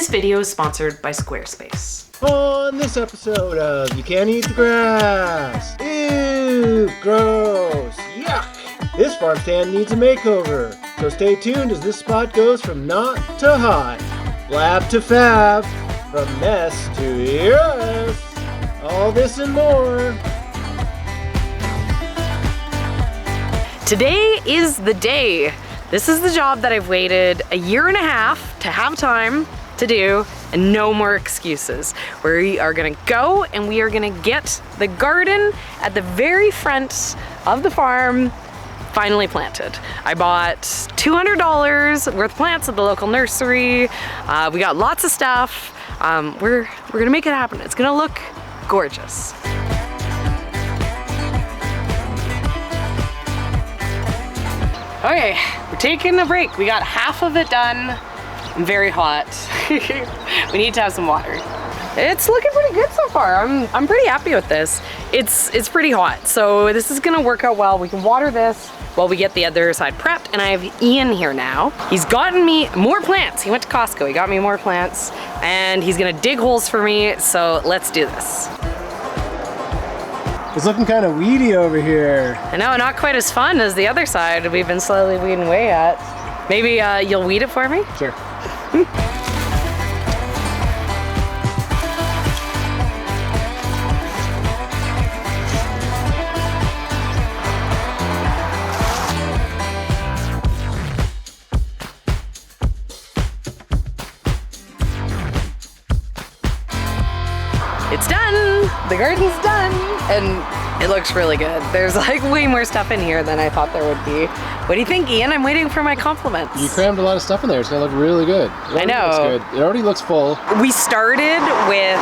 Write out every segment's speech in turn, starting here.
This video is sponsored by Squarespace. On this episode of You Can't Eat the Grass. Ew, gross, yuck. This farm stand needs a makeover, so stay tuned as this spot goes from not to hot, flab to fab, from mess to yes. All this and more. Today is the day. This is the job that I've waited a year and a half to have time to do, and no more excuses. We are gonna go and we are gonna get the garden at the very front of the farm finally planted. I bought $200 worth of plants at the local nursery. We got lots of stuff. We're gonna make it happen. It's gonna look gorgeous. Okay, we're taking a break. We got half of it done. I'm very hot. We need to have some water. It's looking pretty good so far. I'm pretty happy with this. It's pretty hot, so this is gonna work out well. We can water this while we get the other side prepped, and I have Ian here now. He's gotten me more plants. He went to Costco, he got me more plants, and he's gonna dig holes for me, so let's do this. It's looking kind of weedy over here. I know, not quite as fun as the other side we've been slowly weeding away at. Maybe you'll weed it for me? Sure. It's done! The garden's done! And it looks really good. There's like way more stuff in here than I thought there would be. What do you think, Ian? I'm waiting for my compliments. You crammed a lot of stuff in there. It's gonna look really good. I know. Looks good. It already looks full. We started with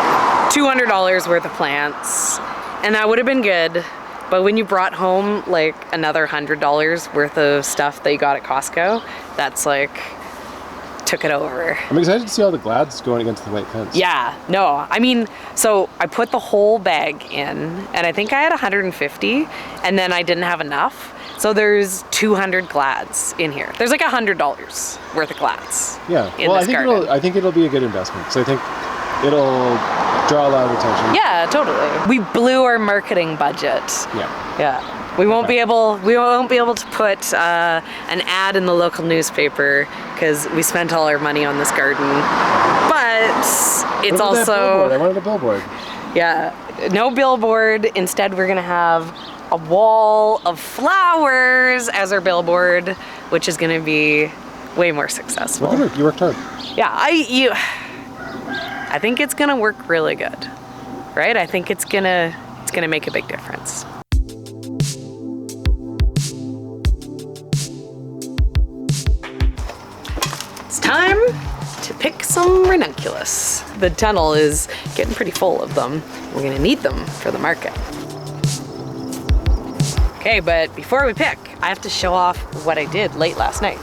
$200 worth of plants, and that would have been good. But when you brought home like another $100 worth of stuff that you got at Costco, that's like, took it over. I'm excited to see all the glads going against the white fence. Yeah, no, I mean, so I put the whole bag in, and I think I had 150, and then I didn't have enough. So there's 200 glads in here. There's like $100 worth of glads. Yeah, well, I think it'll be a good investment, because I think it'll draw a lot of attention. Yeah, totally. We blew our marketing budget. Yeah. We won't be able to put an ad in the local newspaper because we spent all our money on this garden. But it's also, I wanted a billboard. Yeah, no billboard. Instead, we're gonna have a wall of flowers as our billboard, which is gonna be way more successful. Well, you worked hard. Yeah, I think it's gonna work really good, right? I think it's gonna make a big difference. It's time to pick some ranunculus. The tunnel is getting pretty full of them. We're gonna need them for the market. Okay, but before we pick, I have to show off what I did late last night.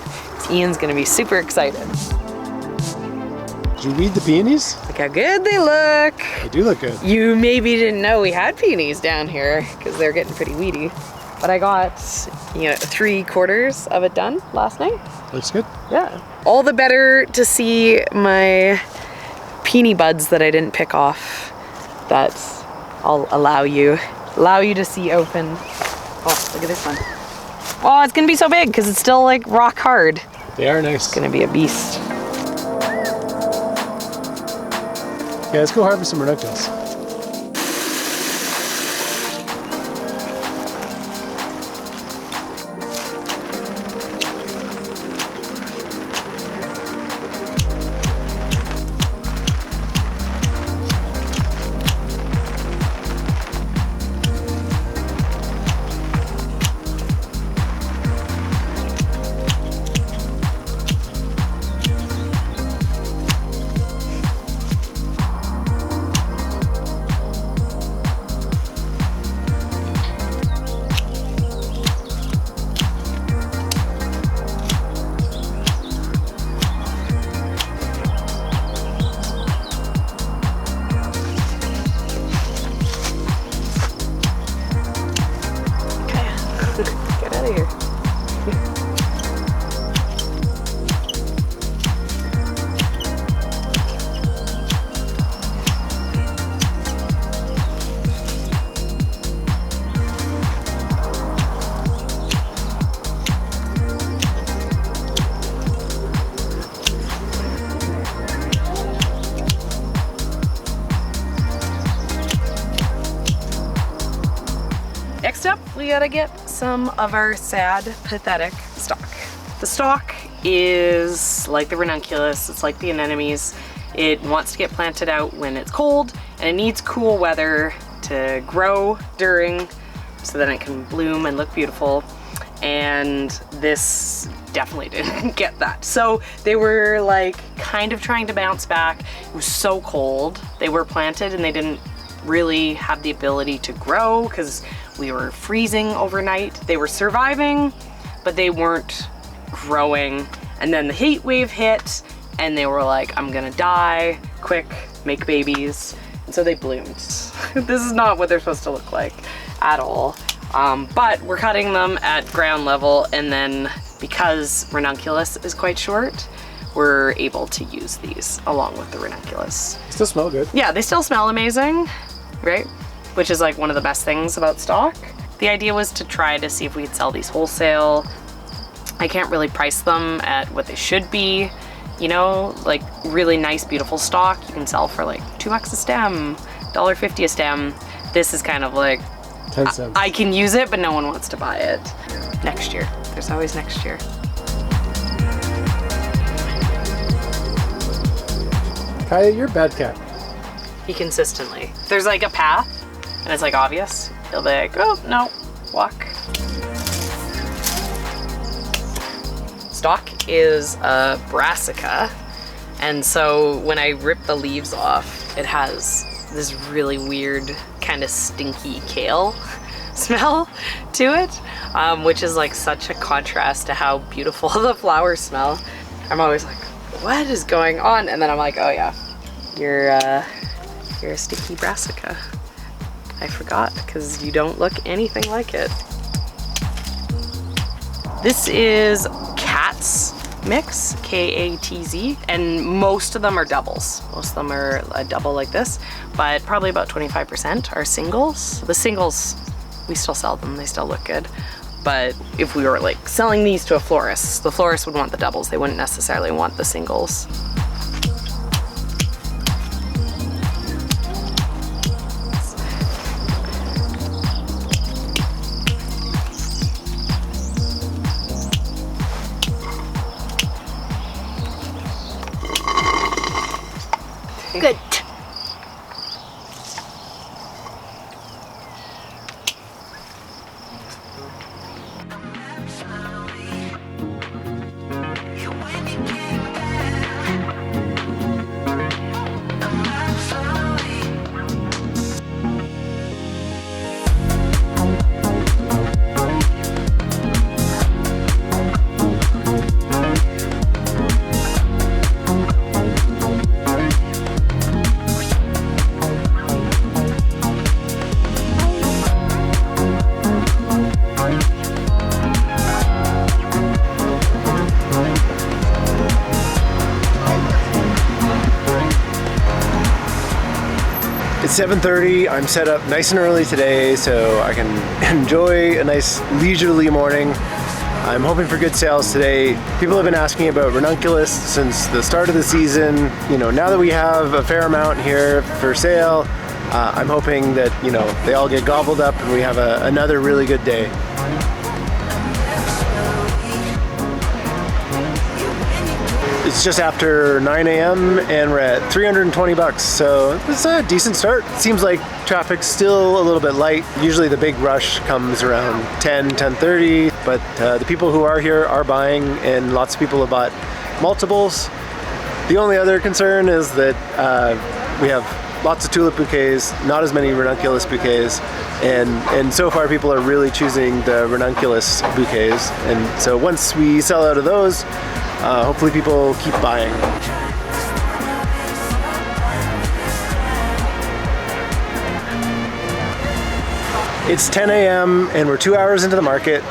Ian's gonna be super excited. Did you weed the peonies? Look how good they look. They do look good. You maybe didn't know we had peonies down here because they're getting pretty weedy. But I got, 3/4 of it done last night. Looks good. Yeah. All the better to see my peony buds that I didn't pick off that I'll allow you to see open. Oh, look at this one. Oh, it's gonna be so big because it's still like rock hard. They are nice. It's gonna be a beast. Yeah, let's go harvest some ranunculus. we gotta get some of our sad, pathetic stock. The stock is like the ranunculus, it's like the anemones. It wants to get planted out when it's cold, and it needs cool weather to grow during, so then it can bloom and look beautiful. And this definitely didn't get that. So they were like kind of trying to bounce back. It was so cold. They were planted and they didn't really have the ability to grow because we were freezing overnight. They were surviving, but they weren't growing. And then the heat wave hit and they were like, I'm gonna die, quick, make babies. And so they bloomed. This is not what they're supposed to look like at all. But we're cutting them at ground level, and then because ranunculus is quite short, we're able to use these along with the ranunculus. Still smell good. Yeah, they still smell amazing, right? Which is like one of the best things about stock. The idea was to try to see if we could sell these wholesale. I can't really price them at what they should be. You know, like really nice, beautiful stock you can sell for like $2 a stem, $1.50 a stem. This is kind of like, 10 cents. I can use it, but no one wants to buy it. Next year. There's always next year. Kaya, you're a bad cat. He consistently. If there's like a path and it's like obvious, he'll be like, oh, no, walk. Stock is a brassica, and so when I rip the leaves off, it has this really weird kind of stinky kale smell to it, which is like such a contrast to how beautiful the flowers smell. I'm always like, what is going on? And then I'm like, oh yeah, you're a sticky brassica. I forgot, because you don't look anything like it. This is Cat's mix, K-A-T-Z, and most of them are doubles. Most of them are a double like this, but probably about 25% are singles. The singles, we still sell them, they still look good. But if we were like selling these to a florist, the florist would want the doubles, they wouldn't necessarily want the singles. Good. It's 7:30. I'm set up nice and early today so I can enjoy a nice leisurely morning. I'm hoping for good sales today. People have been asking about ranunculus since the start of the season. You know, now that we have a fair amount here for sale, I'm hoping that, you know, they all get gobbled up and we have another really good day. It's just after 9 a.m. and we're at 320 bucks, so it's a decent start. It seems like traffic's still a little bit light. Usually the big rush comes around 10:30, but the people who are here are buying, and lots of people have bought multiples. The only other concern is that we have lots of tulip bouquets, not as many ranunculus bouquets, and so far people are really choosing the ranunculus bouquets, and so once we sell out of those, hopefully people keep buying. It's 10 a.m. and we're 2 hours into the market.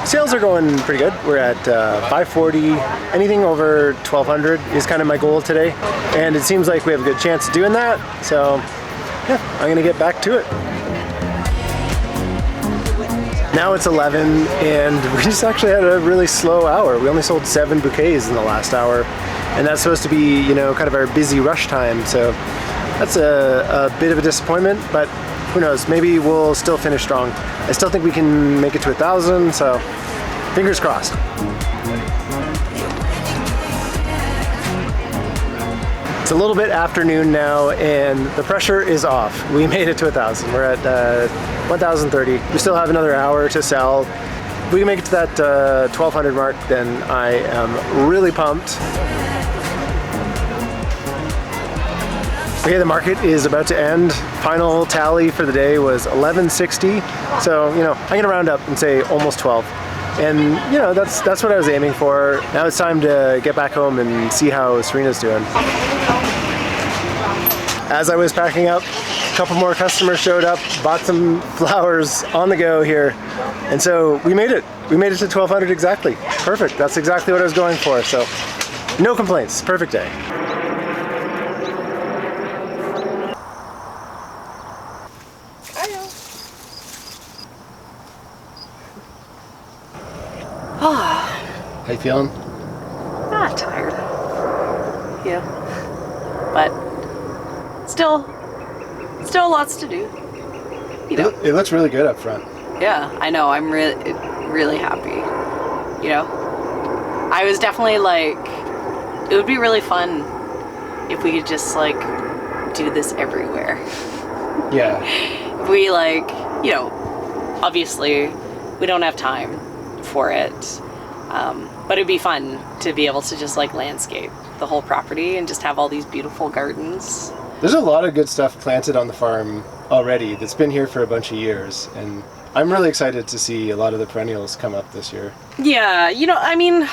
Sales are going pretty good. We're at 540. Anything over 1200 is kind of my goal today, and it seems like we have a good chance of doing that, so yeah, I'm gonna get back to it. Now it's 11 and we just actually had a really slow hour. We only sold 7 bouquets in the last hour, and that's supposed to be, you know, kind of our busy rush time, so that's a bit of a disappointment, but who knows, maybe we'll still finish strong. I still think we can make it to 1,000, so fingers crossed. It's a little bit afternoon now and the pressure is off. We made it to 1,000. We're at 1,030. We still have another hour to sell. If we can make it to that 1,200 mark, then I am really pumped. Okay, the market is about to end. Final tally for the day was 1160. So, you know, I'm gonna round up and say almost 12. And, you know, that's what I was aiming for. Now it's time to get back home and see how Serina's doing. As I was packing up, a couple more customers showed up, bought some flowers on the go here. And so we made it. We made it to 1,200 exactly. Perfect. That's exactly what I was going for. So no complaints. Perfect day. How you feeling? Not tired. Yeah. But still lots to do. You know. It looks really good up front. Yeah, I know. I'm really happy. You know, I was definitely like, it would be really fun if we could just like do this everywhere. Yeah. If we like, you know, obviously we don't have time for it, but it'd be fun to be able to just like landscape the whole property and just have all these beautiful gardens. There's a lot of good stuff planted on the farm already that's been here for a bunch of years, and I'm really excited to see a lot of the perennials come up this year. Yeah, you know, I mean,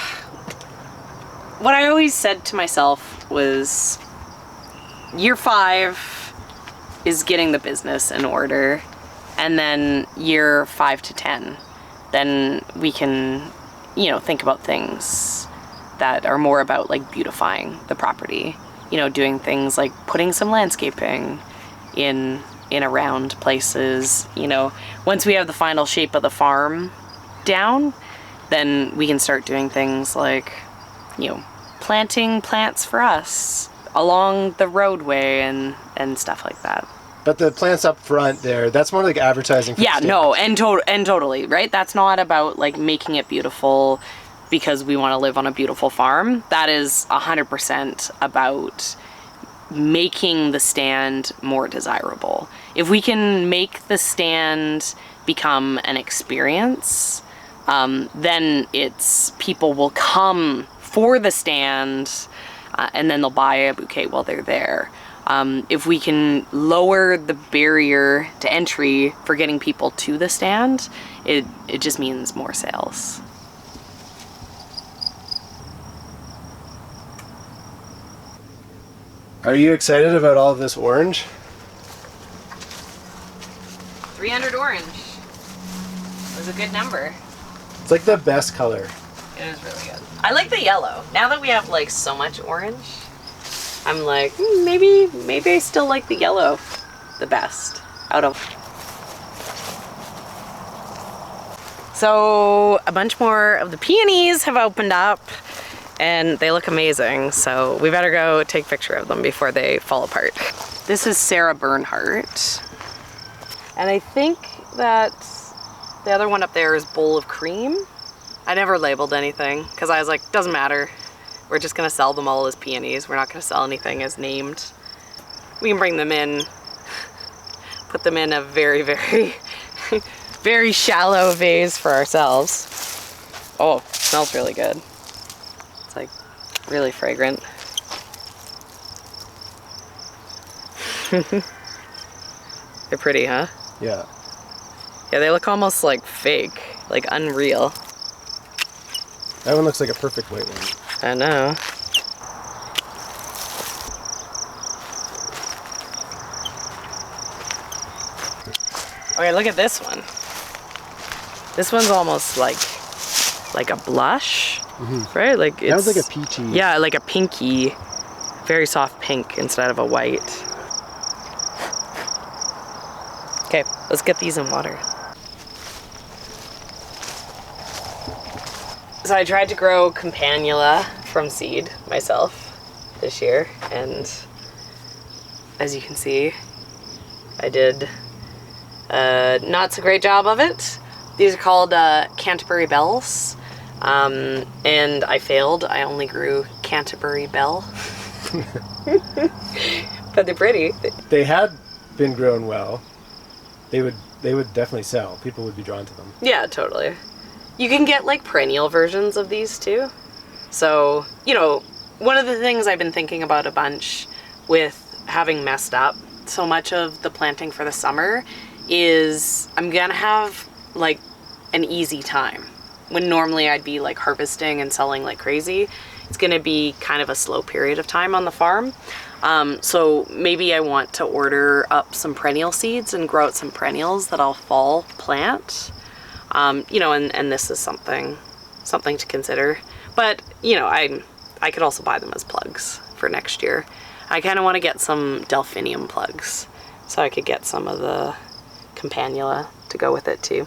what I always said to myself was year 5 is getting the business in order, and then year 5 to 10, then we can, you know, think about things that are more about like beautifying the property. You know, doing things like putting some landscaping in around places. You know, once we have the final shape of the farm down, then we can start doing things like, you know, planting plants for us along the roadway and stuff like that. But the plants up front there, that's more like advertising for yeah, the no, and totally, right? That's not about like making it beautiful because we want to live on a beautiful farm. That is 100% about making the stand more desirable. If we can make the stand become an experience, then people will come for the stand and then they'll buy a bouquet while they're there. If we can lower the barrier to entry for getting people to the stand, it just means more sales. Are you excited about all of this orange? 300 orange was a good number. It's like the best color. It is really good. I like the yellow. Now that we have like so much orange, I'm like, maybe I still like the yellow the best out of. So a bunch more of the peonies have opened up and they look amazing. So we better go take a picture of them before they fall apart. This is Sarah Bernhardt. And I think that the other one up there is Bowl of Cream. I never labeled anything because I was like, doesn't matter. We're just gonna sell them all as peonies. We're not gonna sell anything as named. We can bring them in, put them in a very, very, very shallow vase for ourselves. Oh, it smells really good. It's like really fragrant. They're pretty, huh? Yeah. Yeah, they look almost like fake, like unreal. That one looks like a perfect white one. I know. Okay, look at this one. This one's almost like a blush, right? Like it's, that was like a peachy. Yeah, like a pinky, very soft pink instead of a white. Okay, let's get these in water. So I tried to grow campanula from seed myself this year, and as you can see, I did not so great job of it. These are called Canterbury bells, and I failed. I only grew Canterbury bell. But they're pretty. They had been grown well. They would definitely sell. People would be drawn to them. Yeah, totally. You can get like perennial versions of these too. So, you know, one of the things I've been thinking about a bunch with having messed up so much of the planting for the summer is I'm gonna have like an easy time. When normally I'd be like harvesting and selling like crazy, it's gonna be kind of a slow period of time on the farm. So maybe I want to order up some perennial seeds and grow out some perennials that I'll fall plant. You know, and this is something to consider. But, you know, I could also buy them as plugs for next year. I kind of want to get some delphinium plugs so I could get some of the campanula to go with it too.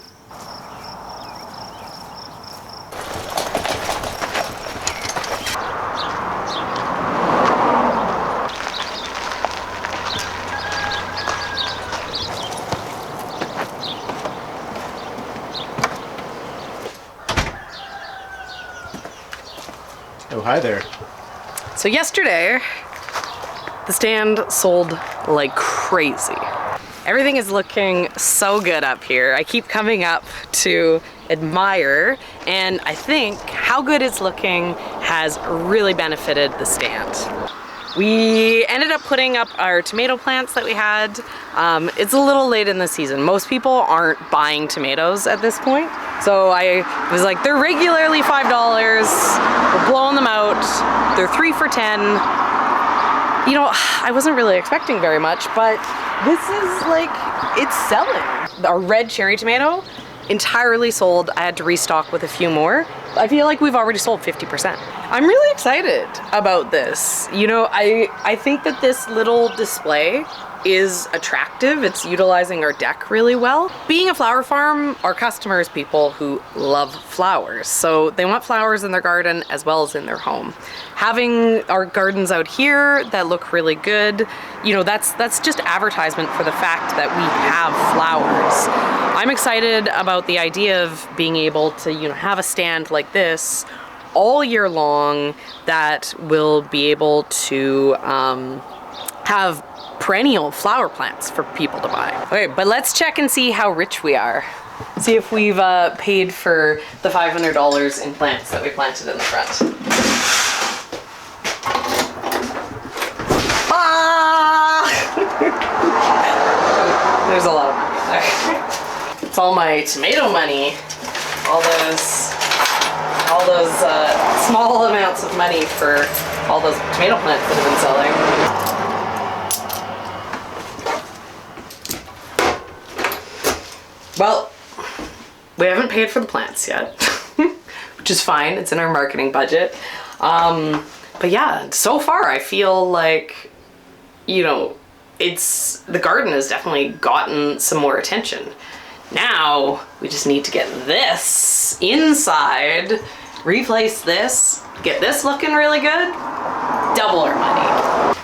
Oh, hi there. So yesterday, the stand sold like crazy. Everything is looking so good up here. I keep coming up to admire, and I think how good it's looking has really benefited the stand. We ended up putting up our tomato plants that we had. It's a little late in the season. Most people aren't buying tomatoes at this point. So I was like, they're regularly $5. We're blowing them out. They're 3 for $10. You know, I wasn't really expecting very much, but this is like, it's selling. Our red cherry tomato, entirely sold. I had to restock with a few more. I feel like we've already sold 50%. I'm really excited about this. You know, I think that this little display is attractive. It's utilizing our deck really well. Being a flower farm, our customers, people who love flowers. So they want flowers in their garden as well as in their home. Having our gardens out here that look really good, you know, that's just advertisement for the fact that we have flowers. I'm excited about the idea of being able to, you know, have a stand like this all year long that will be able to have perennial flower plants for people to buy. Okay, but let's check and see how rich we are. See if we've paid for the $500 in plants that we planted in the front. Ah! There's a lot of money there. It's all my tomato money. All those small amounts of money for all those tomato plants that have been selling. Well, we haven't paid for the plants yet, which is fine. It's in our marketing budget. But yeah, so far I feel like, you know, the garden has definitely gotten some more attention. Now we just need to get this inside, replace this, get this looking really good, double our money.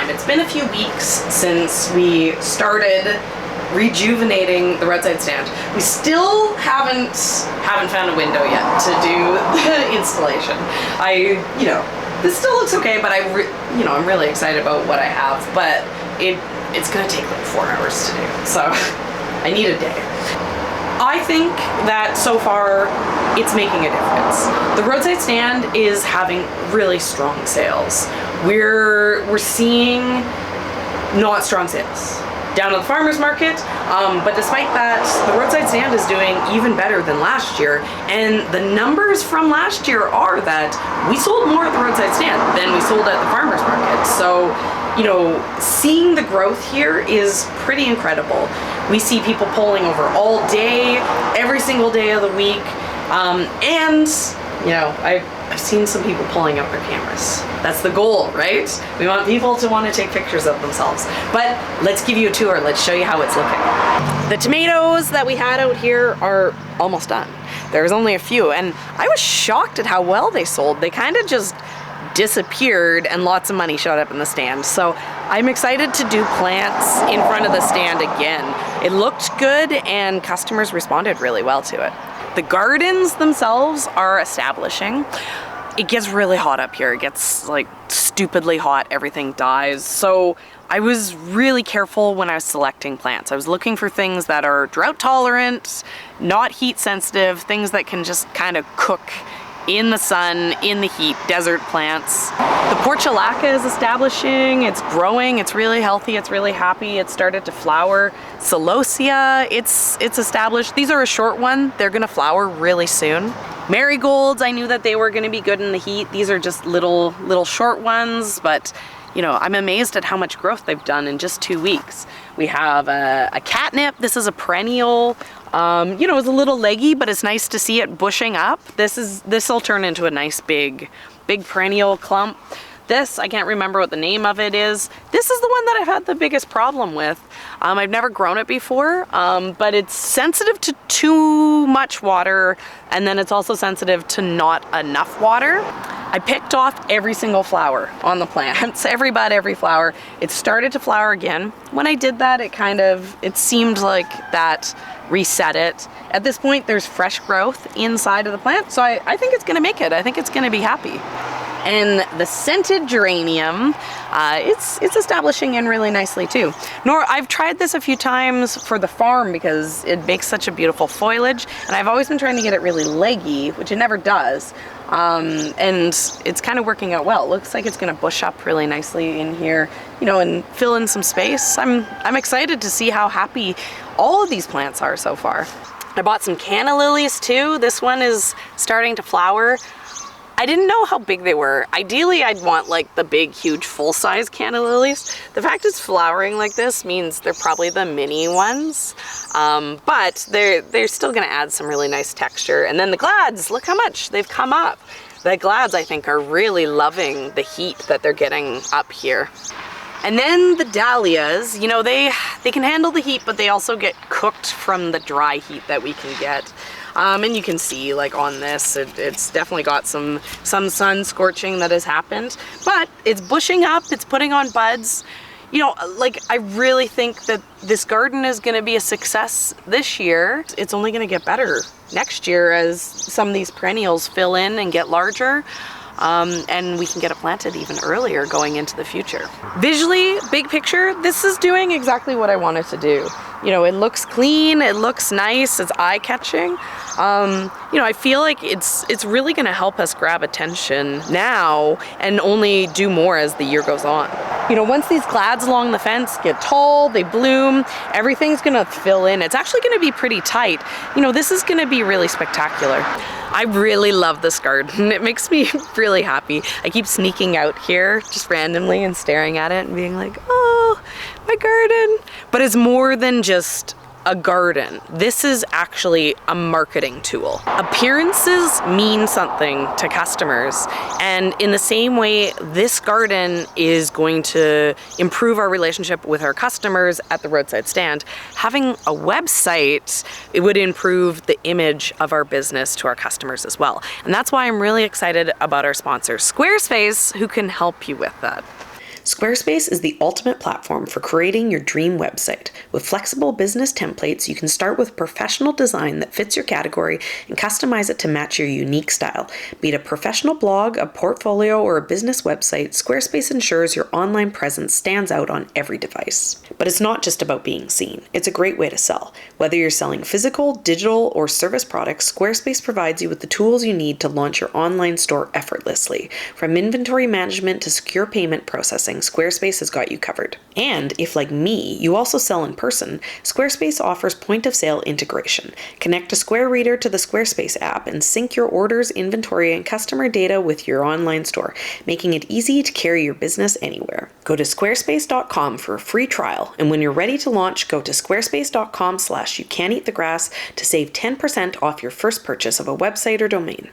It's been a few weeks since we started rejuvenating the roadside stand. We still haven't found a window yet to do the installation. You know, this still looks okay, but you know, I'm really excited about what I have, but it's gonna take like 4 hours to do, so I need a day. I think that so far it's making a difference. The roadside stand is having really strong sales. We're seeing not strong sales down at the farmer's market, but despite that, the roadside stand is doing even better than last year, and the numbers from last year are that we sold more at the roadside stand than we sold at the farmer's market. So, you know, seeing the growth here is pretty incredible. We see people pulling over all day, every single day of the week. And, you know, I've seen some people pulling out their cameras. That's the goal, right? We want people to want to take pictures of themselves. But let's give you a tour. Let's show you how it's looking. The tomatoes that we had out here are almost done. There's only a few, and I was shocked at how well they sold. They kind of just disappeared and lots of money showed up in the stand. So I'm excited to do plants in front of the stand again. It looked good and customers responded really well to it. The gardens themselves are establishing. It gets really hot up here. It gets like stupidly hot. Everything dies. So I was really careful when I was selecting plants. I was looking for things that are drought tolerant, not heat sensitive, things that can just kind of cook in the sun, in the heat, desert plants. The portulaca is establishing, it's growing, it's really healthy, it's really happy, it started to flower. Celosia, it's established. These are a short one, they're gonna flower really soon. Marigolds, I knew that they were gonna be good in the heat. These are just little short ones, but you know, I'm amazed at how much growth they've done in just 2 weeks. We have a catnip. This is a perennial. You know, it's a little leggy, but it's nice to see it bushing up. This'll turn into a nice big perennial clump. This, I can't remember what the name of it is. This is the one that I've had the biggest problem with. I've never grown it before, but it's sensitive to too much water, and then it's also sensitive to not enough water. I picked off every single flower on the plants, every bud, every flower. It started to flower again. When I did that, it seemed like that reset it. At this point, there's fresh growth inside of the plant, so I think it's gonna make it. I think it's gonna be happy. And the scented geranium, it's establishing in really nicely too. I've tried this a few times for the farm because it makes such a beautiful foliage, and I've always been trying to get it really leggy, which it never does. And it's kind of working out well. It looks like it's gonna bush up really nicely in here, you know, and fill in some space. I'm excited to see how happy all of these plants are so far. I bought some canna lilies too. This one is starting to flower. I didn't know how big they were. Ideally, I'd want like the big, huge, full-size canna lilies. The fact it's flowering like this means they're probably the mini ones, but they're still gonna add some really nice texture. And then the glads, look how much they've come up. The glads, I think, are really loving the heat that they're getting up here. And then the dahlias, you know, they can handle the heat, but they also get cooked from the dry heat that we can get. And you can see, like on this, it's definitely got some sun scorching that has happened, but it's bushing up, it's putting on buds. You know, like I really think that this garden is gonna be a success this year. It's only gonna get better next year as some of these perennials fill in and get larger. And we can get it planted even earlier going into the future. Visually, big picture, this is doing exactly what I wanted to do. You know, it looks clean, it looks nice, it's eye-catching. You know, I feel like it's really gonna help us grab attention now and only do more as the year goes on. You know, once these glads along the fence get tall, they bloom, everything's gonna fill in. It's actually gonna be pretty tight. You know, this is gonna be really spectacular. I really love this garden. It makes me really happy. I keep sneaking out here just randomly and staring at it and being like, oh, my garden. But it's more than just a garden. This is actually a marketing tool. Appearances mean something to customers, and in the same way, this garden is going to improve our relationship with our customers at the roadside stand. Having a website, it would improve the image of our business to our customers as well. And that's why I'm really excited about our sponsor, Squarespace, who can help you with that. Squarespace is the ultimate platform for creating your dream website. With flexible business templates, you can start with professional design that fits your category and customize it to match your unique style. Be it a professional blog, a portfolio, or a business website, Squarespace ensures your online presence stands out on every device. But it's not just about being seen. It's a great way to sell. Whether you're selling physical, digital, or service products, Squarespace provides you with the tools you need to launch your online store effortlessly. From inventory management to secure payment processing, guessing, Squarespace has got you covered. And if, like me, you also sell in person, Squarespace offers point-of-sale integration. Connect a Square Reader to the Squarespace app and sync your orders, inventory, and customer data with your online store, making it easy to carry your business anywhere. Go to squarespace.com for a free trial, and when you're ready to launch, go to squarespace.com/youcaneatthegrass to save 10% off your first purchase of a website or domain.